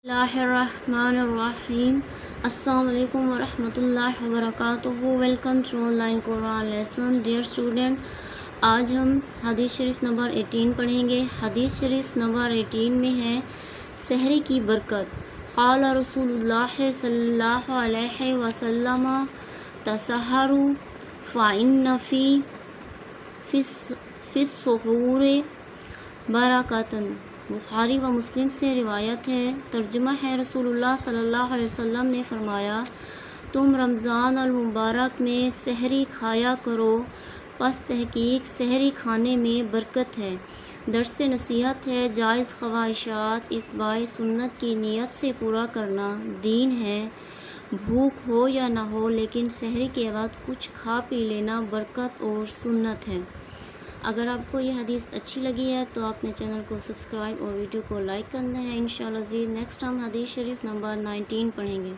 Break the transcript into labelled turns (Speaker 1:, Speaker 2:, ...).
Speaker 1: Bismillahirrahmanirrahim. Assalamu alaikum wa rahmatullahi wa barakatuhu. Welcome to online Quran lesson. Dear student, آج ہم حدیث شریف number 18 پڑھیں گے. حدیث شریف نمبر 18 میں ہے سحری کی برکت. قال رسول اللہ صلی اللہ علیہ وسلم تسحروا فإن فی السحور برکۃ. بخاری و مسلم سے روایت ہے. ترجمہ ہے. رسول اللہ صلی اللہ علیہ وسلم نے فرمایا تم رمضان المبارک میں سحری کھایا کرو، پس تحقیق سحری کھانے میں برکت ہے. درس نصیحت ہے. جائز خواہشات اتباع سنت کی نیت سے پورا کرنا دین ہے. بھوک ہو یا نہ ہو لیکن سحری کے بعد کچھ کھا پی لینا برکت اور سنت ہے. اگر آپ کو یہ حدیث اچھی لگی ہے تو آپ نے چینل کو سبسکرائب اور ویڈیو کو لائک کرنا ہے. انشاءاللہ نیکسٹ ہم حدیث شریف نمبر 19 پڑھیں گے.